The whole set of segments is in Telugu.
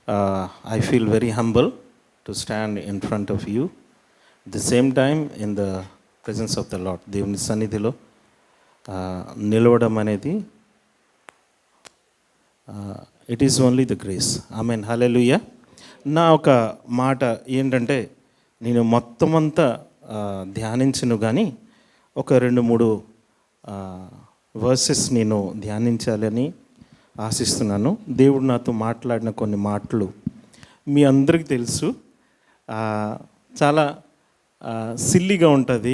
I feel very humble to stand in front of you. At the same time, in the presence of the Lord, దేవుని సన్నిధిలో నిలవడం అనేది it is only the grace. Amen, hallelujah. నా ఒక మాట ఏంటంటే, నేను మొత్తం అంతా ధ్యానించను కానీ ఒక 2-3 వర్సెస్ నేను ధ్యానించాలని ఆశిస్తున్నాను. దేవుడు నాతో మాట్లాడిన కొన్ని మాటలు మీ అందరికీ తెలుసు. చాలా సిల్లీగా ఉంటుంది.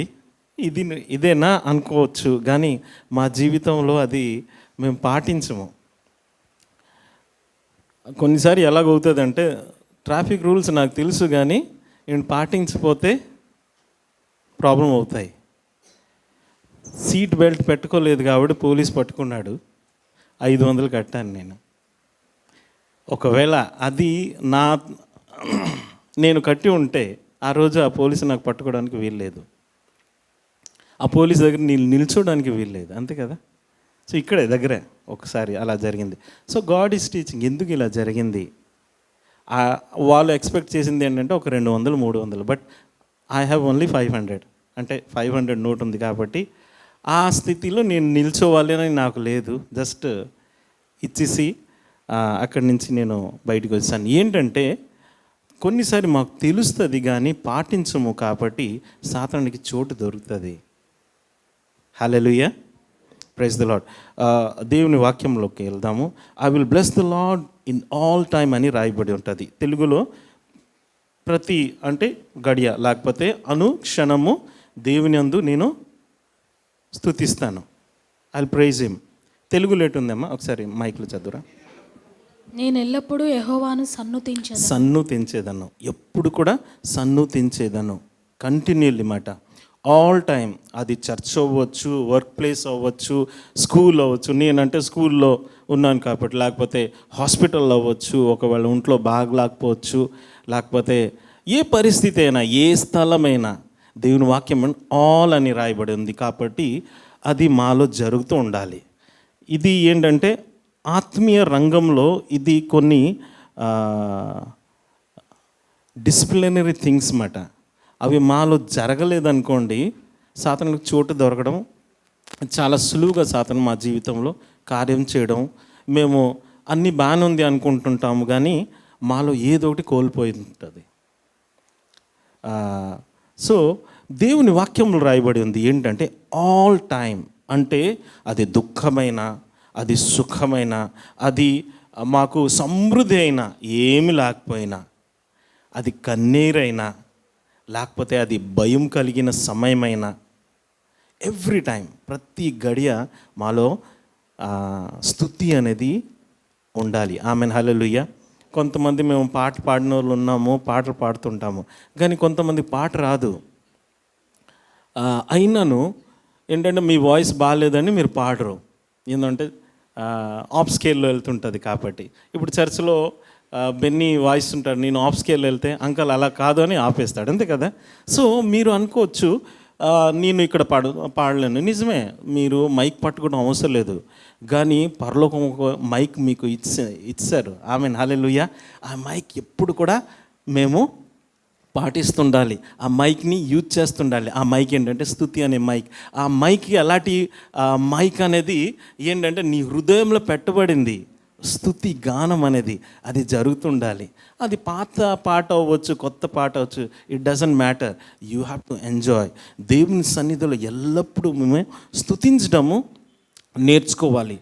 ఇదేనా అనుకోవచ్చు, కానీ మా జీవితంలో అది మేము పాటించము. కొన్నిసారి ఎలాగవుతుందంటే, ట్రాఫిక్ రూల్స్ నాకు తెలుసు కానీ నేను పాటించకపోతే ప్రాబ్లం అవుతాయి. సీట్ బెల్ట్ పెట్టుకోలేదు కాబట్టి పోలీస్ పట్టుకున్నాడు, 500 కట్టాను నేను. ఒకవేళ అది నేను కట్టి ఉంటే ఆ రోజు ఆ పోలీసు నాకు పట్టుకోవడానికి వీల్లేదు, ఆ పోలీస్ దగ్గర నిల్చోడానికి వీల్లేదు, అంతే కదా. సో ఇక్కడే దగ్గరే ఒకసారి అలా జరిగింది. So God is teaching. ఎందుకు ఇలా జరిగింది? వాళ్ళు ఎక్స్పెక్ట్ చేసింది ఏంటంటే ఒక 200-300, బట్ ఐ హ్యావ్ ఓన్లీ 500. అంటే 500 నోట్ ఉంది కాబట్టి ఆ స్థితిలో నేను నిల్చోవాలి అని నాకు లేదు. జస్ట్ ఇచ్చేసి అక్కడి నుంచి నేను బయటకు వచ్చాను. ఏంటంటే కొన్నిసారి మాకు తెలుస్తుంది కానీ పాటించము కాబట్టి సాతానుడికి చోటు దొరుకుతుంది. హల్లెలూయా, ప్రైజ్ ద లార్డ్. దేవుని వాక్యంలోకి వెళ్దాము. I will bless the lord in all time అని రాయబడి ఉంటుంది. తెలుగులో ప్రతి అంటే గడియ, లేకపోతే అనుక్షణము దేవుని యందు నేను స్తుతిస్తాను. I will praise him. తెలుగులో ఎటుందమ్మా? ఒకసారి మైక్లో చదువురా. నేను ఎల్లప్పుడూ యెహోవాను సన్నుతించేదను. ఎప్పుడు కూడా సన్నుతించేదను. కంటిన్యూల్లీ మాట, ఆల్ టైమ్. అది చర్చ్ అవ్వచ్చు, వర్క్ ప్లేస్ అవ్వచ్చు, స్కూల్ అవ్వచ్చు. నేనంటే స్కూల్లో ఉన్నాను కాబట్టి, లేకపోతే హాస్పిటల్ అవ్వచ్చు, ఒకవేళ ఒంట్లో బాగలేకపోవచ్చు, లేకపోతే ఏ పరిస్థితి అయినా, ఏ స్థలమైనా దేవుని వాక్యం ఆల్ అని రాయబడి ఉంది కాబట్టి అది మాలో జరుగుతూ ఉండాలి. ఇది ఏంటంటే ఆత్మీయ రంగంలో ఇది కొన్ని డిసిప్లినరీ థింగ్స్ మాట. అవి మాలో జరగలేదనుకోండి, సాతానుడికి చోటు దొరకడం చాలా సులువుగా సాతాను మా జీవితంలో కార్యం చేయడం. మేము అన్నీ బాగానే ఉంది అనుకుంటుంటాము కానీ మాలో ఏదో ఒకటి కోల్పోయి ఉంటుంది. సో దేవుని వాక్యంలో రాయబడి ఉంది ఏంటంటే ఆల్ టైమ్. అంటే అది దుఃఖమైన, అది సుఖమైన, అది మాకు సమృద్ధి అయినా, ఏమి లేకపోయినా, అది కన్నీరైనా, లేకపోతే అది భయం కలిగిన సమయమైనా, ఎవ్రీ టైం, ప్రతి గడియ మాలో స్తుతి అనేది ఉండాలి. ఆమెన్, హల్లెలూయా. కొంతమంది మేము పాట పాడిన వాళ్ళు ఉన్నాము, పాటలు పాడుతుంటాము, కానీ కొంతమంది పాట రాదు. అయినను ఏంటంటే మీ వాయిస్ బాగాలేదని మీరు పాడరు, ఏంటంటే ఆఫ్ స్కేల్లో వెళ్తుంటుంది కాబట్టి. ఇప్పుడు చర్చిలో బెన్నీ వాయిస్ ఉంటాడు, నేను ఆఫ్ స్కేల్లో వెళ్తే అంకల్ అలా కాదు అని ఆపేస్తాడు, అంతే కదా. సో మీరు అనుకోవచ్చు నేను ఇక్కడ పాడలేను. నిజమే, మీరు మైక్ పట్టుకోవడం అవసరం లేదు, కానీ పరలోకం ఒక మైక్ మీకు ఇచ్చారు. ఆమెన్, హల్లెలూయా. ఆ మైక్ ఎప్పుడు కూడా మేము పాటిస్తుండాలి, ఆ మైక్ని యూజ్ చేస్తుండాలి. ఆ మైక్ ఏంటంటే స్తుతి అనే మైక్. ఆ మైక్కి అలాంటి మైక్ అనేది ఏంటంటే నీ హృదయంలో పెట్టబడింది. స్తుతి గానం అనేది అది జరుగుతుండాలి. అది పాత పాట అవ్వచ్చు, కొత్త పాట అవ్వచ్చు, it doesn't matter. You have to enjoy. దేవుని సన్నిధిలో ఎల్లప్పుడూ మేము స్తుతించడము నేర్చుకోవాలి.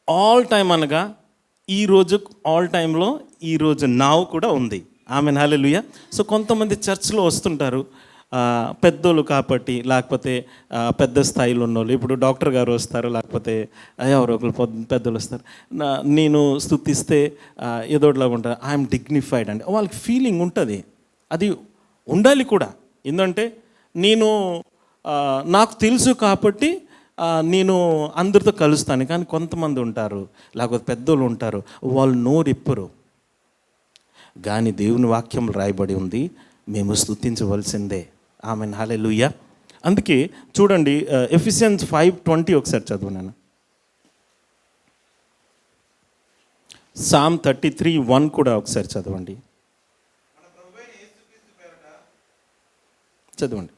ఆల్ టైమ్ అనగా ఈరోజు ఆల్ టైంలో ఈరోజు నావు కూడా ఉంది. ఆమెన్, హల్లెలూయా. సో కొంతమంది చర్చ్లో వస్తుంటారు పెద్దోళ్ళు కాబట్టి, లేకపోతే పెద్ద స్థాయిలో ఉన్నోళ్ళు. ఇప్పుడు డాక్టర్ గారు వస్తారు, లేకపోతే ఎవరో ఒకరు పెద్దోళ్ళు వస్తారు. నేను స్తుతిస్తే ఏదోట్లాగా ఉంటారు, ఐఎమ్ డిగ్నిఫైడ్ అంటే వాళ్ళకి ఫీలింగ్ ఉంటుంది. అది ఉండాలి కూడా. ఎందుకంటే నాకు తెలుసు కాబట్టి నేను అందరితో కలుస్తాను. కానీ కొంతమంది ఉంటారు, లేకపోతే పెద్దోళ్ళు ఉంటారు, వాళ్ళు నోరిప్పరు. కానీ దేవుని వాక్యం రాయబడి ఉంది, మేము స్తుతించవలసిందే. ఆమెన్, హల్లెలూయా. అందుకే చూడండి, ఎఫెసియన్స్ 5:20 ఒకసారి చదువు నాన్న. సామ్ 33:1 కూడా ఒకసారి చదవండి. చదవండి.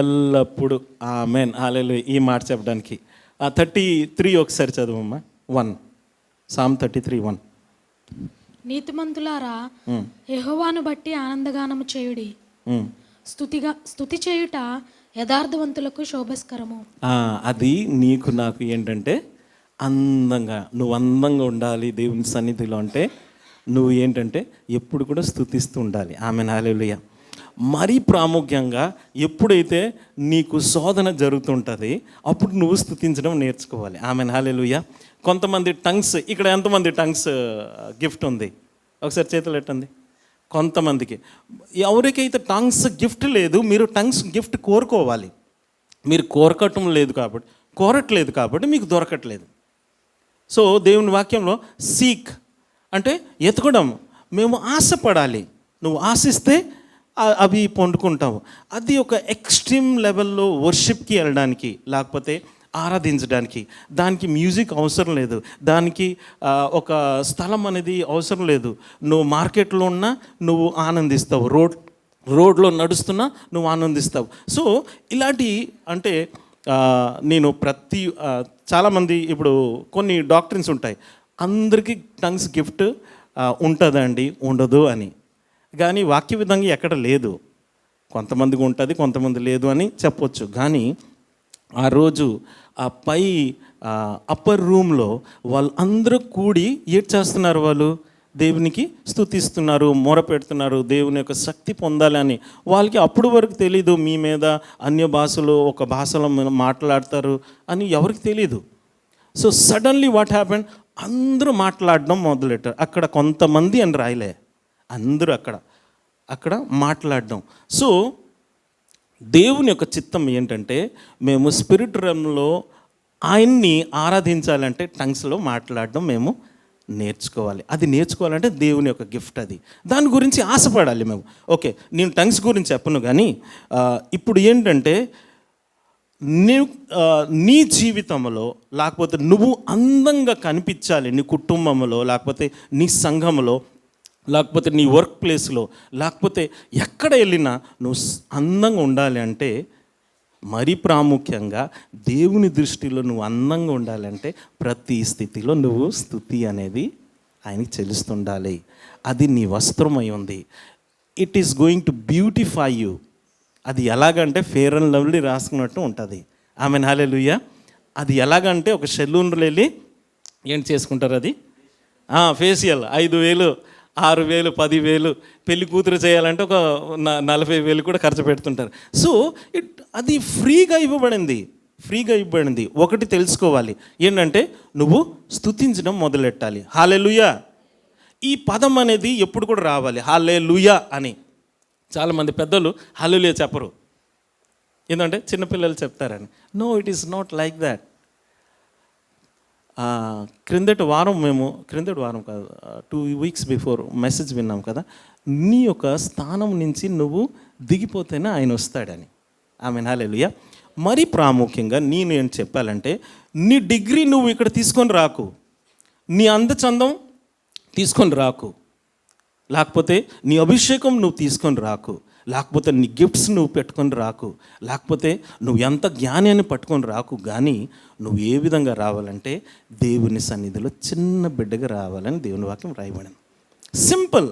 ఎల్లప్పుడు ఆమేన్ హల్లెలూయా. ఈ మాట చెప్పడానికి 33 ఒకసారి చదవమ్మా. 1 సామ్ 33:1. నీతిమంతులారా యెహోవాను బట్టి ఆనందగానము చేయుడి. స్తుతి చేయుట యథార్థవంతులకు శోభస్కరము. అది నీకు నాకు ఏంటంటే అందంగా, నువ్వు అందంగా ఉండాలి దేవుని సన్నిధిలో అంటే నువ్వు ఏంటంటే ఎప్పుడు కూడా స్తుతిస్తూ ఉండాలి. ఆమేన్ హల్లెలూయా. మరీ ప్రాముఖ్యంగా ఎప్పుడైతే నీకు శోధన జరుగుతుంటుంది అప్పుడు నువ్వు స్తుతించడం నేర్చుకోవాలి. ఆమేన్ హల్లెలూయా. కొంతమంది టంగ్స్, ఇక్కడ ఎంతమంది టంగ్స్ గిఫ్ట్ ఉంది ఒకసారి చేతులు ఎట్టండి. కొంతమందికి, ఎవరికైతే టంగ్స్ గిఫ్ట్ లేదు మీరు టంగ్స్ గిఫ్ట్ కోరుకోవాలి. మీరు కోరట్లేదు కాబట్టి మీకు దొరకట్లేదు. సో దేవుని వాక్యంలో సీక్ అంటే ఎతకడం, మేము ఆశపడాలి. నువ్వు ఆశిస్తే అవి పొందుకుంటావు. అది ఒక ఎక్స్ట్రీమ్ లెవెల్లో వర్షిప్కి వెళ్ళడానికి, లేకపోతే ఆరాధించడానికి దానికి మ్యూజిక్ అవసరం లేదు, దానికి ఒక స్థలం అనేది అవసరం లేదు. నువ్వు మార్కెట్లో ఉన్నా నువ్వు ఆనందిస్తావు, రోడ్లో నడుస్తున్నా నువ్వు ఆనందిస్తావు. సో ఇలాంటి అంటే నేను చాలామంది ఇప్పుడు కొన్ని డాక్టరీన్స్ ఉంటాయి, అందరికీ టంగ్స్ గిఫ్ట్ ఉంటుందండి ఉండదు అని. కానీ వాక్య విధంగా ఎక్కడ లేదు. కొంతమందికి ఉంటుంది, కొంతమంది లేదు అని చెప్పొచ్చు. కానీ ఆ రోజు ఆ పై అప్పర్ రూమ్లో వాళ్ళందరూ కూడి ఏం చేస్తున్నారు, వాళ్ళు దేవునికి స్తుతిస్తున్నారు, మొర పెడుతున్నారు, దేవుని యొక్క శక్తి పొందాలని. వాళ్ళకి అప్పుడు వరకు తెలీదు మీ మీద అన్య భాషలో ఒక భాషలో మాట్లాడతారు అని ఎవరికి తెలీదు. సో సడన్లీ వాట్ హ్యాపెండ్, అందరూ మాట్లాడడం మొదలెట్టారు. అక్కడ కొంతమంది అని రాయలే, అందరూ అక్కడ మాట్లాడడం. సో దేవుని యొక్క చిత్తం ఏంటంటే మేము స్పిరిట్ రమ్లో ఆయన్ని ఆరాధించాలంటే టంగ్స్లో మాట్లాడడం మేము నేర్చుకోవాలి. అది నేర్చుకోవాలంటే దేవుని యొక్క గిఫ్ట్, అది దాని గురించి ఆశపడాలి మేము. ఓకే, నేను టంగ్స్ గురించి చెప్పను, కానీ ఇప్పుడు ఏంటంటే నీ జీవితంలో లేకపోతే నువ్వు అందంగా కనిపించాలి, నీ కుటుంబంలో లేకపోతే నీ సంఘంలో లేకపోతే నీ వర్క్ ప్లేస్లో లేకపోతే ఎక్కడ వెళ్ళినా నువ్వు అందంగా ఉండాలి అంటే, మరీ ప్రాముఖ్యంగా దేవుని దృష్టిలో నువ్వు అందంగా ఉండాలంటే ప్రతి స్థితిలో నువ్వు స్తుతి అనేది ఆయనకి చెల్లిస్తుండాలి. అది నీ వస్త్రమై ఉంది. It is going to beautify you. అది ఎలాగంటే ఫేర్ అండ్ లవ్లీ రాసుకున్నట్టు ఉంటుంది. Amen hallelujah. అది ఎలాగంటే ఒక సెలూన్లో వెళ్ళి ఏంటి చేసుకుంటారు, అది ఫేషియల్ 5,000 6,000 10,000, పెళ్లి కూతురు చేయాలంటే ఒక 40,000 కూడా ఖర్చు పెడుతుంటారు. సో అది ఫ్రీగా ఇవ్వబడింది. ఒకటి తెలుసుకోవాలి ఏంటంటే నువ్వు స్తుతించడం మొదలెట్టాలి. హల్లెలూయా. ఈ పదం అనేది ఎప్పుడు కూడా రావాలి, హల్లెలూయా అని. చాలామంది పెద్దలు హల్లెలూయా చెప్పరు, ఏంటంటే చిన్నపిల్లలు చెప్తారని. No, it is not like that. క్రిందటి వారం కాదు, 2 weeks బిఫోర్ మెసేజ్ విన్నాం కదా, నీ యొక్క స్థానం నుంచి నువ్వు దిగిపోతేనే ఆయన వస్తాడని. ఆమేన్ హల్లెలూయా. మరీ ప్రాముఖ్యంగా నేను ఏం చెప్పాలంటే, నీ డిగ్రీ నువ్వు ఇక్కడ తీసుకొని రాకు, నీ అందచందం తీసుకొని రాకు, లేకపోతే నీ అభిషేకం నువ్వు తీసుకొని రాకు, లేకపోతే నీ గిఫ్ట్స్ నువ్వు పెట్టుకొని రాకు, లేకపోతే నువ్వు ఎంత జ్ఞానాన్ని పట్టుకొని రాకు. కానీ నువ్వు ఏ విధంగా రావాలంటే దేవుని సన్నిధిలో చిన్న బిడ్డగా రావాలని దేవుని వాక్యం రాయబడింది. సింపుల్.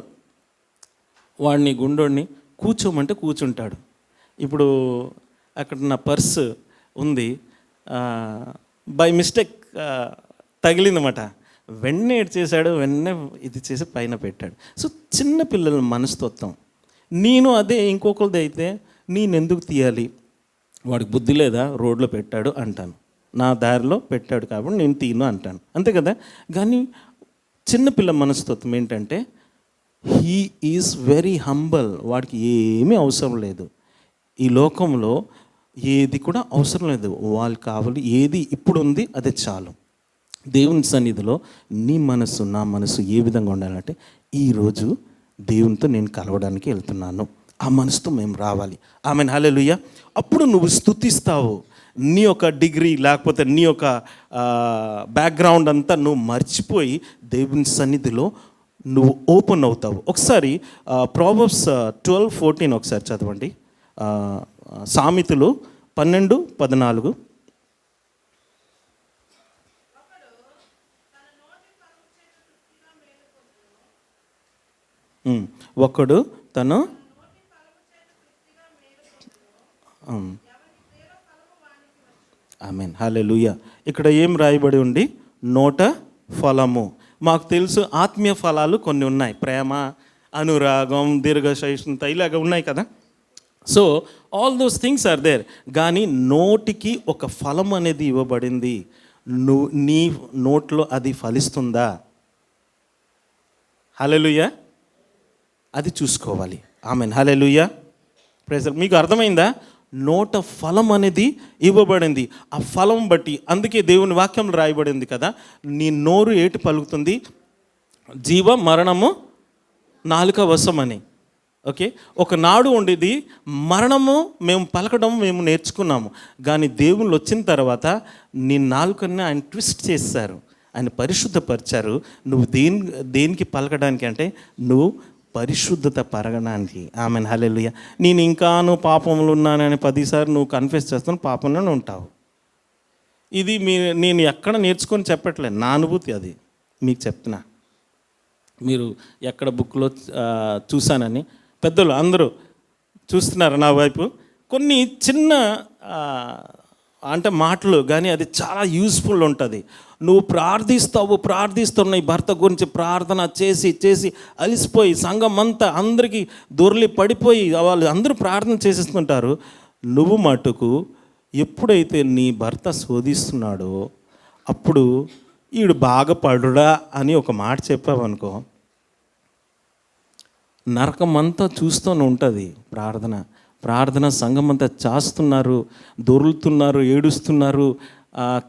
వాడిని గుండోడిని కూర్చోమంటే కూర్చుంటాడు. ఇప్పుడు అక్కడ నా పర్సు ఉంది, బై మిస్టేక్ తగిలిందన్నమాట. వెంటనే ఏడు చేశాడు, వెంటనే ఇది చేసి పైన పెట్టాడు. సో చిన్న పిల్లల మనస్తత్వం. నేను అదే ఇంకొకరిది అయితే నేను ఎందుకు తీయాలి, వాడికి బుద్ధి లేదా, రోడ్లో పెట్టాడు అంటాను, నా దారిలో పెట్టాడు కాబట్టి నేను తీయను అంటాను, అంతే కదా. కానీ చిన్నపిల్ల మనస్తత్వం ఏంటంటే హీ ఈజ్ వెరీ హంబల్. వాడికి ఏమీ అవసరం లేదు, ఈ లోకంలో ఏది కూడా అవసరం లేదు, వాళ్ళకి కావాలి ఏది ఇప్పుడు ఉంది అదే చాలు. దేవుని సన్నిధిలో నీ మనసు నా మనసు ఏ విధంగా ఉండాలంటే, ఈరోజు దేవునితో నేను కలవడానికి వెళ్తున్నాను, ఆ మనసుతో మేము రావాలి. ఆమెన్, హల్లెలూయా. అప్పుడు నువ్వు స్తుతిస్తావు. నీ యొక్క డిగ్రీ లేకపోతే నీ యొక్క బ్యాక్గ్రౌండ్ అంతా నువ్వు మర్చిపోయి దేవుని సన్నిధిలో నువ్వు ఓపెన్ అవుతావు. ఒకసారి ప్రావర్బ్స్ 12:14 ఒకసారి చదవండి. సామెతలు 12:14. ఒకడు తను ఆమేన్, హల్లెలూయా. ఇక్కడ ఏం రాయబడి ఉంది? నోట ఫలము. మాకు తెలుసు ఆత్మీయ ఫలాలు కొన్ని ఉన్నాయి, ప్రేమ, అనురాగం, దీర్ఘశాంతత, ఇలాగ ఉన్నాయి కదా. So all those things are there. కానీ నోటికి ఒక ఫలం అనేది ఇవ్వబడింది. నీ నోట్లో అది ఫలిస్తుందా? హల్లెలూయా. అది చూసుకోవాలి. ఆమేన్, హల్లెలూయా. ప్రైజ్. మీకు అర్థమైందా? నోట ఫలం అనేది ఇవ్వబడింది. ఆ ఫలం బట్టి, అందుకే దేవుని వాక్యంలో రాయబడింది కదా, నీ నోరు ఏటి పలుకుతుంది? జీవ మరణము నాలుక వశమని. ఓకే, ఒకనాడు ఉండేది మరణము మేము పలకడం మేము నేర్చుకున్నాము. కానీ దేవుళ్ళు వచ్చిన తర్వాత నీ నాలుకని ఆయన ట్విస్ట్ చేశారు, ఆయన పరిశుద్ధపరిచారు. నువ్వు దేనికి పలకడానికి అంటే నేను పరిశుద్ధత పరగడానికి. ఆమెన్, హల్లెలూయా. నేను ఇంకాను పాపంలో ఉన్నానని 10 సార్లు నువ్వు కన్ఫెస్ చేస్తాను, పాపంలోనే ఉంటావు. ఇది నేను ఎక్కడ నేర్చుకొని చెప్పట్లేదు, నా అనుభూతి అది మీకు చెప్తున్నా. మీరు ఎక్కడ బుక్లో చూశానని పెద్దలు అందరూ చూస్తున్నారు నా వైపు. కొన్ని చిన్న అంటే మాటలు, కానీ అది చాలా యూస్ఫుల్ ఉంటుంది. నువ్వు ప్రార్థిస్తున్న ఈ భర్త గురించి ప్రార్థన చేసి చేసి అలిసిపోయి సంఘం అంతా అందరికీ దొర్లి పడిపోయి వాళ్ళు అందరూ ప్రార్థన చేసేస్తుంటారు. నువ్వు మటుకు ఎప్పుడైతే నీ భర్త శోధిస్తున్నాడో అప్పుడు ఈడు బాగా పడుడా అని ఒక మాట చెప్పావనుకో, నరకం అంతా చూస్తూనే ఉంటుంది. ప్రార్థన సంఘం అంతా చేస్తున్నారు, దొరులుతున్నారు, ఏడుస్తున్నారు,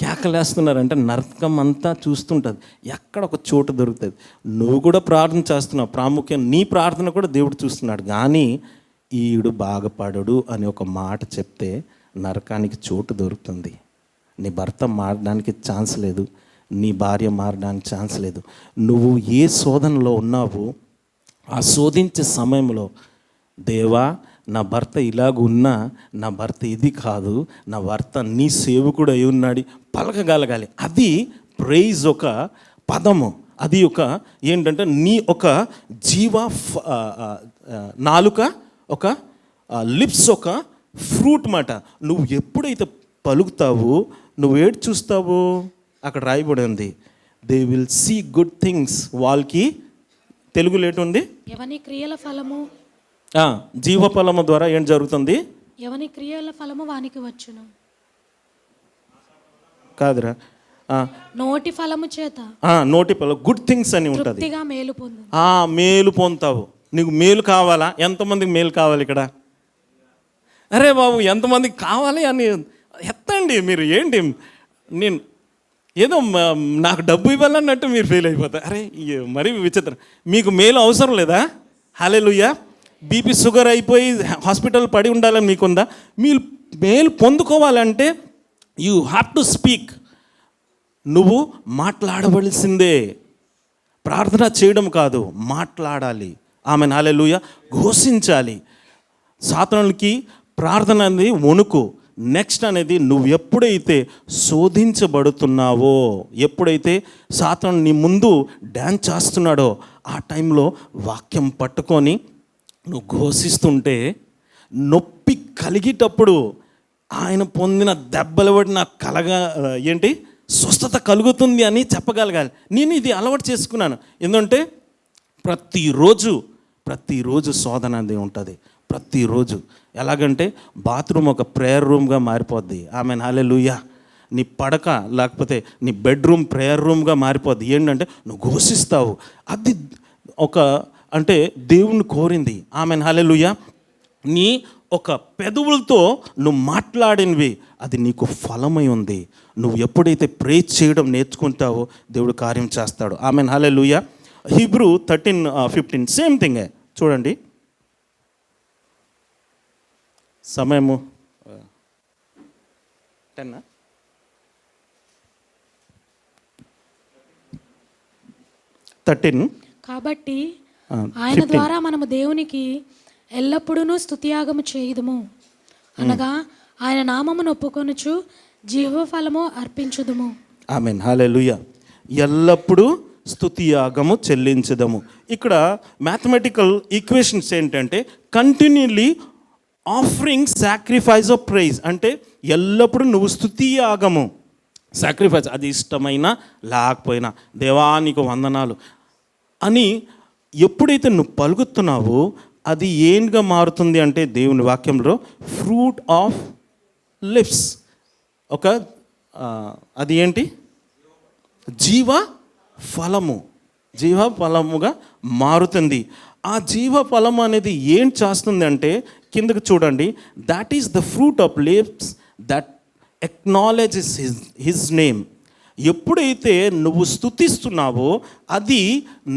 కేకలేస్తున్నారు అంటే నరకం అంతా చూస్తుంటుంది. ఎక్కడ ఒక చోటు దొరుకుతుంది. నువ్వు కూడా ప్రార్థన చేస్తున్నావు, ప్రాముఖ్యం నీ ప్రార్థన కూడా దేవుడు చూస్తున్నాడు. కానీ ఈడు బాగుపడడు అని ఒక మాట చెప్తే నరకానికి చోటు దొరుకుతుంది. నీ భర్త మారడానికి ఛాన్స్ లేదు, నీ భార్య మారడానికి ఛాన్స్ లేదు. నువ్వు ఏ శోధనలో ఉన్నావో ఆ శోధించే సమయంలో, దేవా నా భర్త ఇలాగున్నా, నా భర్త ఇది కాదు, నా భర్త నీ సేవకుడు అయి ఉన్నాడు పలకగలగాలి. అది ప్రైజ్ ఒక పదము, అది ఒక ఏంటంటే నీ ఒక జీవ నాలుక, ఒక లిప్స్, ఒక ఫ్రూట్ మాట. నువ్వు ఎప్పుడైతే పలుకుతావో నువ్వు ఏడు చూస్తావు, అక్కడ రాయబడి ఉంది, they will see good things. వాళ్ళకి తెలుగులో ఏటుంది? ఎవని క్రియల ఫలము, జీవఫలము ద్వారా ఏం జరుగుతుంది? ఎవని క్రియల ఫలము వానికి వచ్చును. కాదురా, నోటి ఫలము చేత, నోటి ఫలం గుడ్ థింగ్స్ అని ఉంటుంది. మేలు పొందు. మేలు పొందుతావు. నీకు మేలు కావాలా? ఎంతమందికి మేలు కావాలి ఇక్కడ? అరే బాబు, ఎంతమందికి కావాలి అని ఎత్తండి మీరు. ఏంటి నేను ఏదో నాకు డబ్బు ఇవ్వాలన్నట్టు మీరు ఫెయిల్ అయిపోతారు. అరే మరీ విచిత్రం. మీకు మేలు అవసరం లేదా? హల్లెలూయా. బీపీ షుగర్ అయిపోయి హాస్పిటల్ పడి ఉండాలని మీకుందా? మీరు మేలు పొందుకోవాలంటే యూ హ్యావ్ టు స్పీక్. నువ్వు మాట్లాడవలసిందే, ప్రార్థన చేయడం కాదు, మాట్లాడాలి. ఆమెన్, హల్లెలూయా. ఘోషించాలి. సాతానునికి ప్రార్థన అనేది వణుకు. నెక్స్ట్ అనేది నువ్వు ఎప్పుడైతే శోధించబడుతున్నావో, ఎప్పుడైతే సాతాను నీ ముందు డ్యాన్స్ చేస్తున్నాడో ఆ టైంలో వాక్యం పట్టుకొని నువ్వు ఘోషిస్తుంటే నొప్పి కలిగేటప్పుడు ఆయన పొందిన దెబ్బలు పడి నాకు స్వస్థత కలుగుతుంది అని చెప్పగలగాలి. నేను ఇది అలవాటు చేసుకున్నాను. ఎందుకంటే ప్రతిరోజు శోధన అనేది ఉంటుంది. ప్రతిరోజు ఎలాగంటే బాత్రూమ్ ఒక ప్రేయర్ రూమ్గా మారిపోద్ది. ఆమెన్, హల్లెలూయా. నీ పడక లేకపోతే నీ బెడ్రూమ్ ప్రేయర్ రూమ్గా మారిపోద్ది. ఏంటంటే నువ్వు ఘోషిస్తావు. అది ఒక అంటే దేవుని కోరింది. ఆమెన్, హల్లెలూయా. నీ ఒక పెదవులతో నువ్వు మాట్లాడినవి అది నీకు ఫలమై ఉంది. నువ్వు ఎప్పుడైతే ప్రే చేయడం నేర్చుకుంటావో దేవుడు కార్యం చేస్తాడు. ఆమెన్, హల్లెలూయా. హీబ్రూ 13:15 సేమ్ థింగే చూడండి. సమయము 10 13 కాబట్టి ఆయన 15. ద్వారా మనము దేవునికి ఎల్లప్పుడూ స్తుతియాగము చేయుదుము అనగా ఆయన నామమును ఒప్పుకొనుచు జీవఫలము అర్పించుదుము. ఆమేన్, హల్లెలూయా. ఎల్లప్పుడూ స్తుతియాగము చెల్లించుదము. ఇక్కడ మ్యాథమెటికల్ ఈక్వేషన్స్ ఏంటంటే continuously offering sacrifice of praise, అంటే ఎల్లప్పుడూ నువ్వు స్తుతియాగము సాక్రిఫైస్, అది ఇష్టమైనా లేకపోయినా దేవానికి వందనాలు అని ఎప్పుడైతే నువ్వు పలుకుతున్నావో అది ఏంగా మారుతుంది అంటే దేవుని వాక్యంలో ఫ్రూట్ ఆఫ్ లిప్స్, ఒక అది ఏంటి, జీవ ఫలము, జీవ ఫలముగా మారుతుంది. ఆ జీవ ఫలము అనేది ఏం చేస్తుంది అంటే కిందకు చూడండి, that is the fruit of lips that acknowledges his name. ఎప్పుడైతే నువ్వు స్తుతిస్తున్నావో అది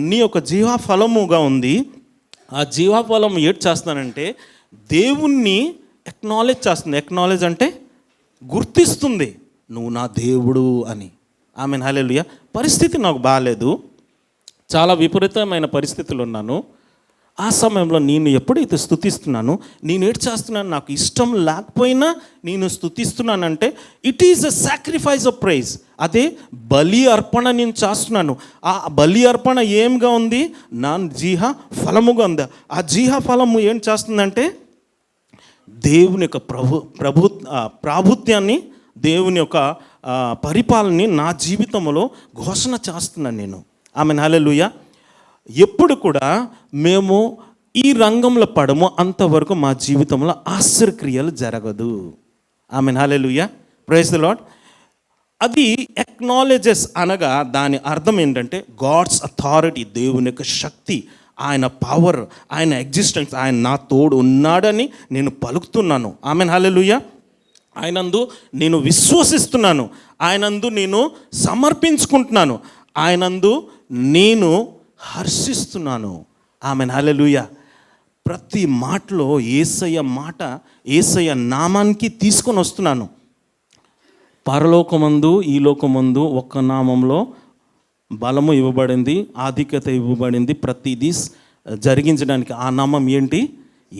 నీ యొక్క జీవఫలముగా ఉంది. ఆ జీవఫలం ఏం చేస్తానంటే దేవుణ్ణి ఎక్నాలెడ్జ్ చేస్తుంది. ఎక్నాలెడ్జ్ అంటే గుర్తిస్తుంది, నువ్వు నా దేవుడు అని. ఆమేన్, హల్లెలూయా. పరిస్థితి నాకు బాగాలేదు, చాలా విపరీతమైన పరిస్థితులు ఉన్నాను. ఆ సమయంలో నేను ఎప్పుడైతే స్తుతిస్తున్నానో, నేను ఏడ్ చేస్తున్నాను, నాకు ఇష్టం లేకపోయినా నేను స్తుతిస్తున్నానంటే it is a sacrifice of praise. అదే బలి అర్పణ నేను చేస్తున్నాను. ఆ బలి అర్పణ ఏంగా ఉంది, నా జీహ ఫలముగా ఉంది. ఆ జీహ ఫలము ఏం చేస్తుందంటే దేవుని యొక్క ప్రాభుత్యాన్ని, దేవుని యొక్క పరిపాలనని నా జీవితంలో ఘోషణ చేస్తున్నాను నేను. ఆమేన్, హల్లెలూయా. ఎప్పుడు కూడా మేము ఈ రంగంలో పడము అంతవరకు మా జీవితంలో ఆశ్చర్యక్రియలు జరగదు. ఆమేన్, హల్లెలూయా, ప్రైజ్ ది లార్డ్. అది ఎక్నాలెజెస్ అనగా దాని అర్థం ఏంటంటే గాడ్స్ అథారిటీ, దేవుని యొక్క శక్తి, ఆయన పవర్, ఆయన ఎగ్జిస్టెన్స్, ఆయన నా తోడు ఉన్నాడని నేను పలుకుతున్నాను. ఆమేన్, హల్లెలూయా. ఆయనందు నేను విశ్వసిస్తున్నాను, ఆయనందు నేను సమర్పించుకుంటున్నాను, ఆయనందు నేను హర్షిస్తున్నాను. ఆమేన్, హల్లెలూయా. ప్రతి మాటలో యేసయ్య మాట, యేసయ్య నామానికి తీసుకొని వస్తున్నాను. పరలోకమందు ఈ లోకమందు ఒక్క నామంలో బలము ఇవ్వబడింది, ఆధిక్యత ఇవ్వబడింది ప్రతిదీ జరిగించడానికి. ఆ నామం ఏంటి?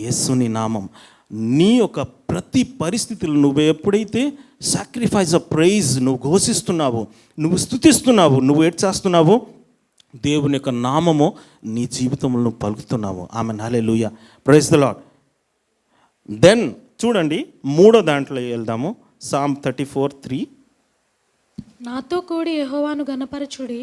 యేసుని నామం. నీ యొక్క ప్రతి పరిస్థితులు నువ్వు ఎప్పుడైతే సాక్రిఫైస్ ఆఫ్ ప్రైజ్ నువ్వు ఘోషిస్తున్నావు, నువ్వు స్తుతిస్తున్నావు, నువ్వు ఏడ్ చేస్తున్నావు, దేవుని యొక్క నామము నీ జీవితంలో నువ్వు పలుకుతున్నావు. ఆమేన్, హల్లెలూయా, ప్రైజ్ ది లార్డ్. దెన్ చూడండి, మూడో దాంట్లో వెళ్దాము. సామ్ 34:3. నాతో కూడి యెహోవాను గణపరచుడి,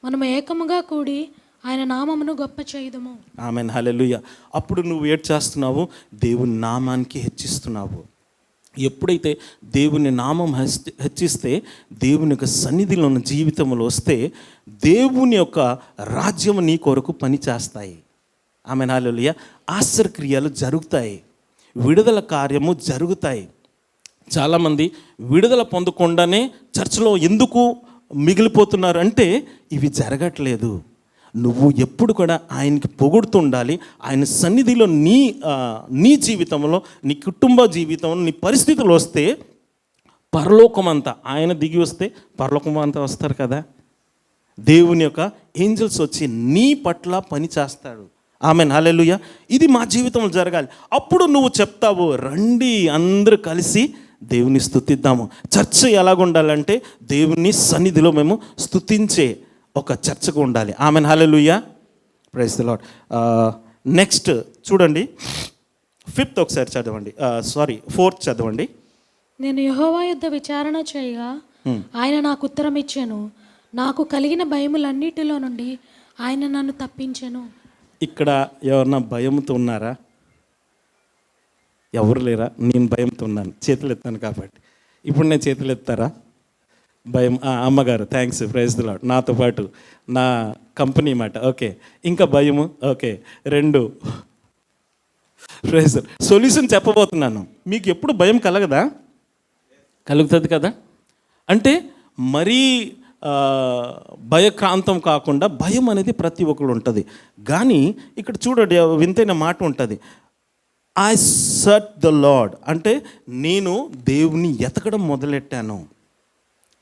మనము ఏకముగా కూడి ఆయన నామమును గొప్ప చేయుదుము. ఆమేన్, హల్లెలూయా. అప్పుడు నువ్వు ఏడ్ చేస్తున్నావు, దేవుని నామానికి హెచ్చిస్తున్నావు. ఎప్పుడైతే దేవుని నామం హెచ్చిస్తే, దేవుని యొక్క సన్నిధిలో ఉన్న జీవితంలో వస్తే దేవుని యొక్క రాజ్యం నీ కొరకు పని చేస్తాయి. ఆమేన్, హల్లెలూయా. ఆశ్చర్యక్రియలు జరుగుతాయి, విడుదల కార్యము జరుగుతాయి. చాలామంది విడుదల పొందకుండానే చర్చిలో ఎందుకు మిగిలిపోతున్నారు అంటే ఇవి జరగట్లేదు. నువ్వు ఎప్పుడు కూడా ఆయనకి పొగుడుతుండాలి. ఆయన సన్నిధిలో నీ జీవితంలో, నీ కుటుంబ జీవితంలో, నీ పరిస్థితులు వస్తే పరలోకం అంతా ఆయన దిగి వస్తే పరలోకం అంతా వస్తారు కదా, దేవుని యొక్క ఏంజల్స్ వచ్చి నీ పట్ల పని చేస్తాడు. ఆమేన్, హల్లెలూయా. ఇది మా జీవితంలో జరగాలి. అప్పుడు నువ్వు చెప్తావు, రండి అందరూ కలిసి దేవుని స్తుతిద్దాము. చర్చ ఎలాగుండాలంటే దేవుని సన్నిధిలో మేము స్తుతించే ఒక చర్చగా ఉండాలి. ఆమేన్, హల్లెలూయా, ప్రైజ్ ది లార్డ్. నెక్స్ట్ చూడండి, 5th ఒకసారి చదవండి, 4th చదవండి. నేను యెహోవా యొద్ద విచారణ చేయగా ఆయన నాకు ఉత్తరం ఇచ్చాను, నాకు కలిగిన భయములన్నిటిలో నుండి ఆయన నన్ను తప్పించెను. ఇక్కడ ఎవరన్నా భయంతో ఉన్నారా? ఎవరు లేరా? నేను భయంతో ఉన్నాను, చేతులు ఎత్తాను కాబట్టి. ఇప్పుడు నేను చేతులు ఎత్తారా? భయం. అమ్మగారు, థ్యాంక్స్, ప్రైజ్ ది లార్డ్. నాతో పాటు నా కంపెనీ మాట. ఓకే, ఇంకా భయము. ఓకే, 2. ప్రైజ్. సొల్యూషన్ చెప్పబోతున్నాను. మీకు ఎప్పుడు భయం కలగదా? కలుగుతుంది కదా. అంటే మరీ భయక్రాంతం కాకుండా భయం అనేది ప్రతి ఒక్కరు ఉంటుంది. కానీ ఇక్కడ చూడండి, వింతైన మాట ఉంటుంది. ఐ సర్చ్ ద లార్డ్ అంటే నేను దేవుని ఎతకడం మొదలెట్టాను.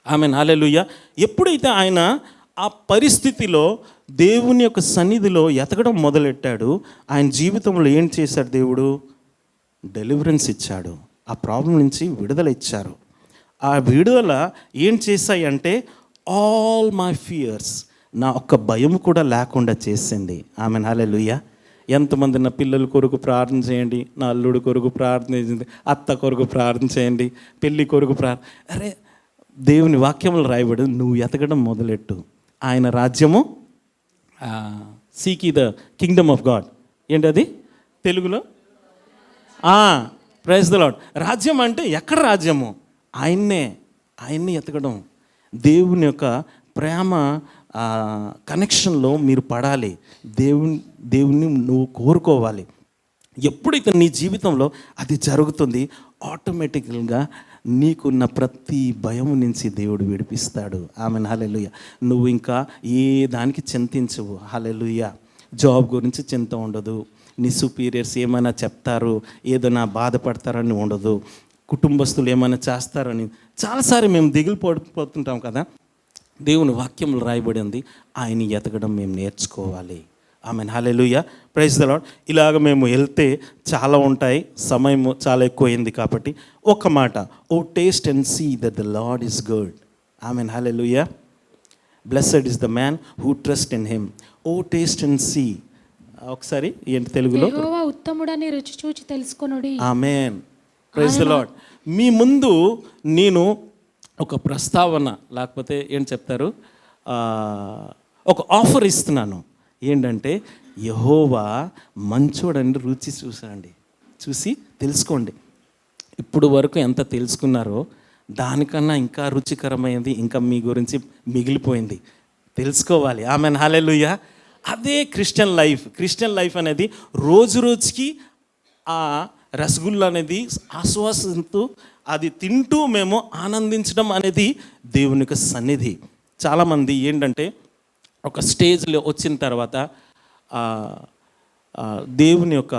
ఆమేన్, హల్లెలూయా. ఎప్పుడైతే ఆయన ఆ పరిస్థితిలో దేవుని యొక్క సన్నిధిలో ఎతకడం మొదలెట్టాడు, ఆయన జీవితంలో ఏం చేశాడు? దేవుడు డెలివరెన్స్ ఇచ్చాడు, ఆ ప్రాబ్లం నుంచి విడుదల ఇచ్చారు. ఆ విడుదల ఏం చేశాయి అంటే ఆల్ మై ఫియర్స్, నా ఒక్క భయం కూడా లేకుండా చేసింది. ఆమేన్, హల్లెలూయా. ఎంతమంది నా పిల్లల కొరకు ప్రార్థన చేయండి, నా అల్లుడు కొరకు ప్రార్థన చేయండి, అత్త కొరకు ప్రార్థన చేయండి, పెళ్ళి కొరకు అరే దేవుని వాక్యములు రాయబడి నువ్వు ఎతకడం మొదలెట్టు. ఆయన రాజ్యము, seek the kingdom of God. ఏంటి అది తెలుగులో? Praise the Lord. రాజ్యం అంటే ఎక్కడ రాజ్యము? ఆయన్ని ఎతకడం. దేవుని యొక్క ప్రేమ కనెక్షన్లో మీరు పడాలి. దేవుని నువ్వు కోరుకోవాలి. ఎప్పుడైతే నీ జీవితంలో అది జరుగుతుంది, ఆటోమేటికల్గా నీకున్న ప్రతి భయం నుంచి దేవుడు విడిపిస్తాడు. ఆమెన్, హల్లెలూయా. నువ్వు ఇంకా ఏ దానికి చింతించవు. హల్లెలూయా. జాబ్ గురించి చింత ఉండదు, నీ సుపీరియర్స్ ఏమైనా చెప్తారు, ఏదైనా బాధపడతారని ఉండదు, కుటుంబస్తులు ఏమైనా చేస్తారని. చాలాసార్లు మేము దిగులు పడిపోతుంటాం కదా. దేవుని వాక్యంలో రాయబడింది, ఆయన ఎతకడం మేము నేర్చుకోవాలి. Amen, hallelujah. Praise the Lord. ఇలాగ మేము వెళ్తే చాలా ఉంటాయి, సమయం చాలా ఎక్కువైంది కాబట్టి ఒక మాట, O taste and see that the Lord is good. Amen, hallelujah. Blessed is the man who trust in him. O taste and see. ఒకసారి ఏంటి తెలుగులో? యెహోవా ఉత్తముడని రుచి చూచి తెలుసుకొనుడి. Amen, praise the Lord. మీ ముందు నేను ఒక ప్రస్తావన, లేకపోతే ఏం చెప్తారు, ఒక ఆఫర్ ఇస్తున్నాను. ఏంటంటే యెహోవా మంచోడని రుచి చూసి తెలుసుకోండి. ఇప్పుడు వరకు ఎంత తెలుసుకున్నారో దానికన్నా ఇంకా రుచికరమైనది ఇంకా మీ గురించి మిగిలిపోయింది, తెలుసుకోవాలి. ఆమెన్, హల్లెలూయా. అదే క్రిస్టియన్ లైఫ్ అనేది రోజు రోజుకి ఆ రసగుల్లా అనేది ఆశ్వాసంతో అది తింటూ మేము ఆనందించడం అనేది దేవుని యొక్క సన్నిధి. చాలామంది ఏంటంటే ఒక స్టేజ్లో వచ్చిన తర్వాత దేవుని యొక్క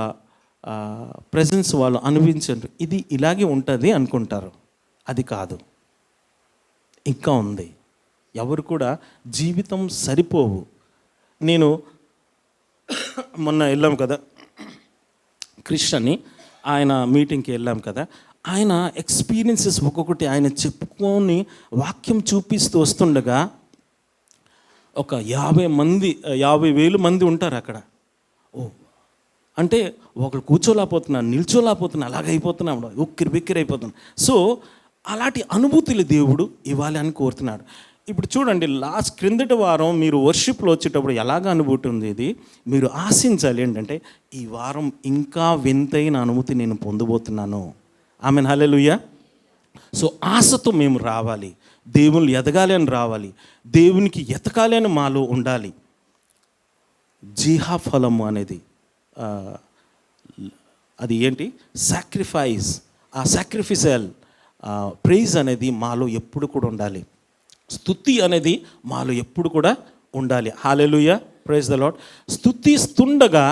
ప్రెజెన్స్ వాళ్ళు అనుభవించారు, ఇది ఇలాగే ఉంటుంది అనుకుంటారు. అది కాదు, ఇంకా ఉంది. ఎవరు కూడా జీవితం సరిపోవు. నేను మొన్న వెళ్ళాం కదా, క్రిస్టియన్ని ఆయన మీటింగ్కి వెళ్ళాం కదా. ఆయన ఎక్స్పీరియన్సెస్ ఒక్కొక్కటి ఆయన చెప్పుకొని వాక్యం చూపిస్తూ వస్తుండగా ఒక 50,000 మంది ఉంటారు అక్కడ. అంటే ఒకరు కూర్చోలేకపోతున్నాను, నిల్చోలేకపోతున్నాను, అలాగైపోతున్నాడు, ఉక్కిరి బిక్కిరి అయిపోతున్నాడు. సో అలాంటి అనుభూతులు దేవుడు ఇవ్వాలి అని కోరుతున్నాడు. ఇప్పుడు చూడండి, క్రిందటి వారం మీరు వర్షిప్లో వచ్చేటప్పుడు ఎలాగ అనుభూతి ఉంది, ఇది మీరు ఆశించాలి. ఏంటంటే ఈ వారం ఇంకా వింతైన అనుభూతి నేను పొందబోతున్నాను. ఆమెన్, హల్లెలూయా. సో ఆశతో మేము రావాలి, దేవుని ఎదగాలి అని రావాలి, దేవునికి ఎతకాలి అని మాలో ఉండాలి. జీహా ఫలము అనేది అది ఏంటి? సాక్రిఫైస్. ఆ సాక్రిఫిషియల్ ప్రైజ్ అనేది మాలో ఎప్పుడు కూడా ఉండాలి. స్తుతి అనేది మాలో ఎప్పుడు కూడా ఉండాలి. హల్లెలూయా, ప్రైజ్ ద లార్డ్. స్తుతిస్తుండగా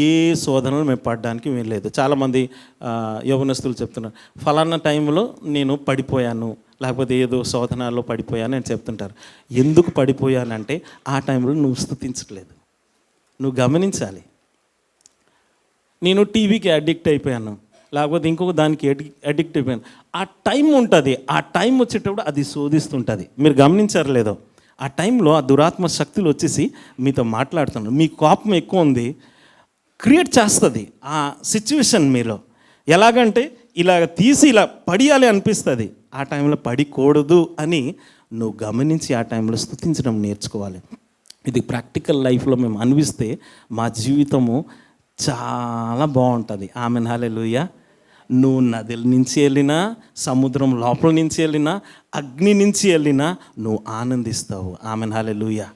ఏ శోధనలు మేము పడడానికి వెళ్ళలేదు. చాలామంది యవనస్తులు చెప్తున్నారు, ఫలానా టైంలో నేను పడిపోయాను, లేకపోతే ఏదో శోధనలో పడిపోయాను అని చెప్తుంటారు. ఎందుకు పడిపోయానంటే ఆ టైంలో నువ్వు స్తుతించట్లేదు. నువ్వు గమనించాలి. నేను టీవీకి అడిక్ట్ అయిపోయాను, లేకపోతే ఇంకొక దానికి అడిక్ట్ అయిపోయాను. ఆ టైం ఉంటుంది, ఆ టైం వచ్చేటప్పుడు అది శోధిస్తుంటుంది. మీరు గమనించారు లేదో, ఆ టైంలో ఆ దురాత్మ శక్తులు వచ్చేసి మీతో మాట్లాడుతున్నారు. మీ కోపం ఎక్కువ ఉంది, క్రియేట్ చేస్తుంది ఆ సిచ్యువేషన్ మీలో. ఎలాగంటే ఇలా తీసి ఇలా పడియాలి అనిపిస్తుంది. ఆ టైంలో పడికూడదు అని నువ్వు గమనించి ఆ టైంలో స్తుతించడం నేర్చుకోవాలి. ఇది ప్రాక్టికల్ లైఫ్లో మేము అనిపిస్తే మా జీవితము చాలా బాగుంటుంది. ఆమెన్, హల్లెలూయా. నువ్వు నదుల నుంచి వెళ్ళినా, సముద్రం లోపల నుంచి వెళ్ళినా, అగ్ని నుంచి వెళ్ళినా నువ్వు ఆనందిస్తావు. ఆమెన్, హల్లెలూయా.